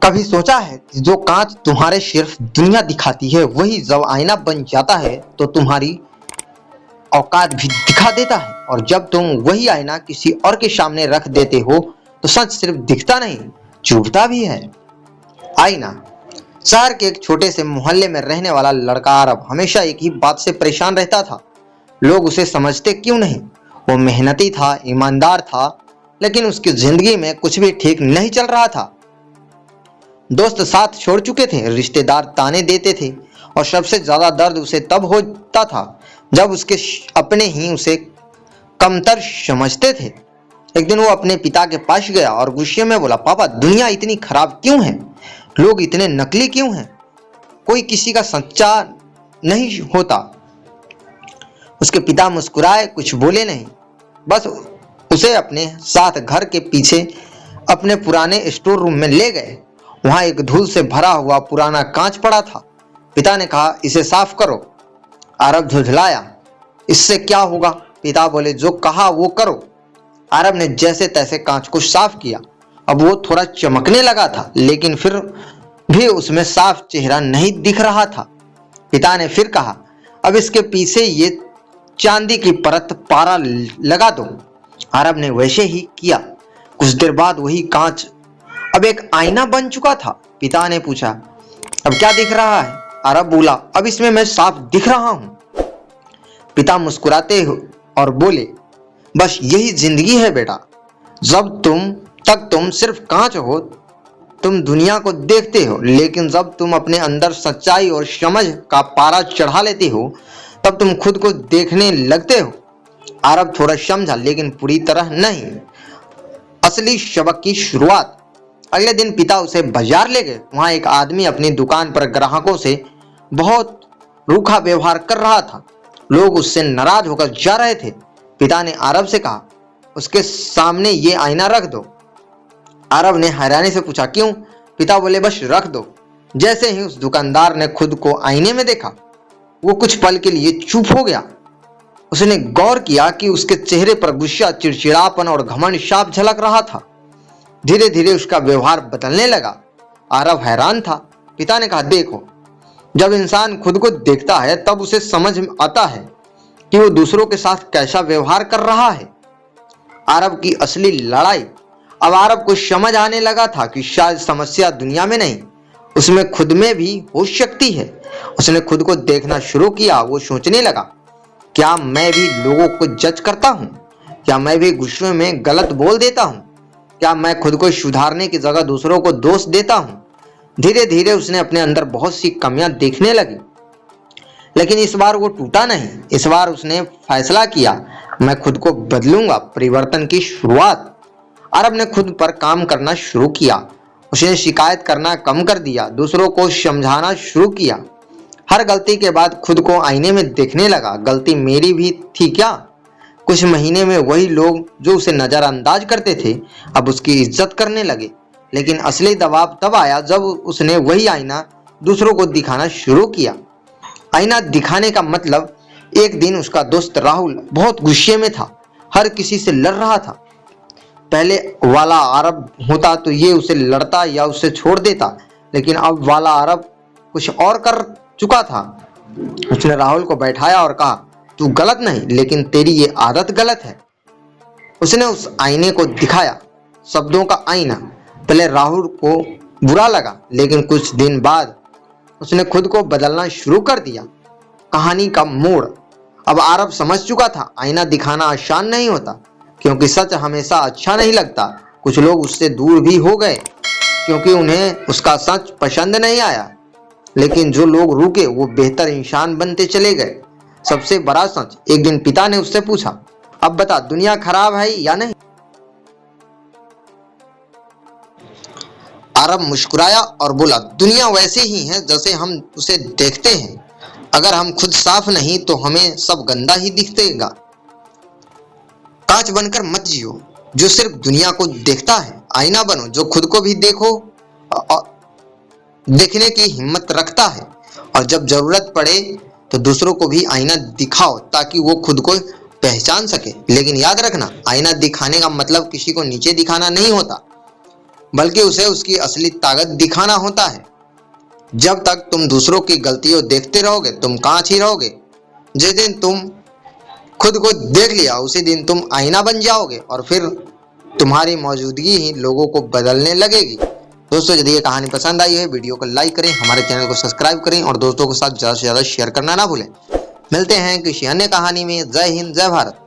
कभी सोचा है कि जो कांच तुम्हारे सिर्फ दुनिया दिखाती है वही जब आईना बन जाता है तो तुम्हारी औकात भी दिखा देता है, और जब तुम वही आईना किसी और के सामने रख देते हो तो सच सिर्फ दिखता नहीं, चुभता भी है। आईना। शहर के एक छोटे से मोहल्ले में रहने वाला लड़का आरब हमेशा एक ही बात से परेशान रहता था। लोग उसे समझते क्यों नहीं। वो मेहनती था, ईमानदार था, लेकिन उसकी जिंदगी में कुछ भी ठीक नहीं चल रहा था। दोस्त साथ छोड़ चुके थे, रिश्तेदार ताने देते थे, और सबसे ज्यादा दर्द उसे तब होता था जब उसके अपने ही उसे कमतर समझते थे। एक दिन वो अपने पिता के पास गया और गुस्से में बोला, पापा दुनिया इतनी खराब क्यों है, लोग इतने नकली क्यों हैं, कोई किसी का सच्चा नहीं होता। उसके पिता मुस्कुराए, कुछ बोले नहीं, बस उसे अपने साथ घर के पीछे अपने पुराने स्टोर रूम में ले गए। वहां एक धूल से भरा हुआ पुराना कांच पड़ा था। पिता ने कहा, इसे साफ करो। आरब झुंझलाया, इससे क्या होगा। पिता बोले, जो कहा वो करो। आरब ने जैसे तैसे कांच को साफ किया। अब वो थोड़ा चमकने लगा था, लेकिन फिर भी उसमें साफ चेहरा नहीं दिख रहा था। पिता ने फिर कहा, अब इसके पीछे ये चांदी की परत पारा लगा दो। आरब ने वैसे ही किया। कुछ देर बाद वही कांच अब एक आईना बन चुका था। पिता ने पूछा, अब क्या दिख रहा है। आरब बोला, अब इसमें मैं साफ दिख रहा हूं। पिता मुस्कुराते और बोले, बस यही जिंदगी है बेटा, जब तुम सिर्फ कांच हो, तुम दुनिया को देखते हो, लेकिन जब तुम अपने अंदर सच्चाई और समझ का पारा चढ़ा लेते हो तब तुम खुद को देखने लगते हो। आरब थोड़ा समझा, लेकिन पूरी तरह नहीं। असली सबक की शुरुआत। अगले दिन पिता उसे बाजार ले गए। वहां एक आदमी अपनी दुकान पर ग्राहकों से बहुत रूखा व्यवहार कर रहा था। लोग उससे नाराज होकर जा रहे थे। पिता ने आरब से कहा, उसके सामने ये आईना रख दो। आरब ने हैरानी से पूछा, क्यों। पिता बोले, बस रख दो। जैसे ही उस दुकानदार ने खुद को आईने में देखा, वो कुछ पल के लिए चुप हो गया। उसने गौर किया कि उसके चेहरे पर गुस्सा, चिड़चिड़ापन और घमंड साफ झलक रहा था। धीरे धीरे उसका व्यवहार बदलने लगा। आरब हैरान था। पिता ने कहा, देखो, जब इंसान खुद को देखता है तब उसे समझ आता है कि वो दूसरों के साथ कैसा व्यवहार कर रहा है। आरब की असली लड़ाई। अब आरब को समझ आने लगा था कि शायद समस्या दुनिया में नहीं, उसमें खुद में भी हो सकती है। उसने खुद को देखना शुरू किया। वो सोचने लगा, क्या मैं भी लोगों को जज करता हूँ, क्या मैं भी गुस्से में गलत बोल देता हूँ, क्या मैं खुद को सुधारने की जगह दूसरों को दोष देता हूँ। धीरे धीरे उसने अपने अंदर बहुत सी कमियां देखने लगी, लेकिन इस बार वो टूटा नहीं। इस बार उसने फैसला किया, मैं खुद को बदलूंगा। परिवर्तन की शुरुआत। अरब ने खुद पर काम करना शुरू किया। उसने शिकायत करना कम कर दिया, दूसरों को समझाना शुरू किया। हर गलती के बाद खुद को आईने में देखने लगा, गलती मेरी भी थी क्या। कुछ महीने में वही लोग जो उसे नजरअंदाज करते थे अब उसकी इज्जत करने लगे। लेकिन असली दबाव तब आया जब उसने वही आईना दूसरों को दिखाना शुरू किया। आईना दिखाने का मतलब। एक दिन उसका दोस्त राहुल बहुत गुस्से में था, हर किसी से लड़ रहा था। पहले वाला अरब होता तो ये उसे लड़ता या उसे छोड़ देता, लेकिन अब वाला अरब कुछ और कर चुका था। उसने राहुल को बैठाया और कहा, तू गलत नहीं, लेकिन तेरी ये आदत गलत है। उसने उस आईने को दिखाया, शब्दों का आईना। पहले राहुल को बुरा लगा, लेकिन कुछ दिन बाद उसने खुद को बदलना शुरू कर दिया। कहानी का मोड़। अब आरब समझ चुका था, आईना दिखाना आसान नहीं होता, क्योंकि सच हमेशा अच्छा नहीं लगता। कुछ लोग उससे दूर भी हो गए क्योंकि उन्हें उसका सच पसंद नहीं आया, लेकिन जो लोग रुके वो बेहतर इंसान बनते चले गए। सबसे बड़ा सच। एक दिन पिता ने उससे पूछा, अब बता, दुनिया खराब है या नहीं। आरब मुस्कुराया और बोला, दुनिया वैसे ही है जैसे हम उसे देखते हैं। अगर हम खुद साफ नहीं तो हमें सब गंदा ही दिखेगा। कांच बनकर मत जियो जो सिर्फ दुनिया को देखता है, आईना बनो जो खुद को भी देखने की हिम्मत रखता है, और जब जरूरत पड़े तो दूसरों को भी आईना दिखाओ ताकि वो खुद को पहचान सके। लेकिन याद रखना, आईना दिखाने का मतलब किसी को नीचे दिखाना नहीं होता। बल्कि उसे उसकी असली ताकत दिखाना होता है। जब तक तुम दूसरों की गलतियां देखते रहोगे तुम कांच ही रहोगे। जिस दिन तुम खुद को देख लिया उसी दिन तुम आईना बन जाओगे और फिर तुम्हारी मौजूदगी ही लोगों को बदलने लगेगी। दोस्तों, यदि ये कहानी पसंद आई है वीडियो को लाइक करें, हमारे चैनल को सब्सक्राइब करें और दोस्तों के साथ ज़्यादा से ज़्यादा शेयर करना ना भूलें। मिलते हैं किसी अन्य कहानी में। जय हिंद, जय भारत।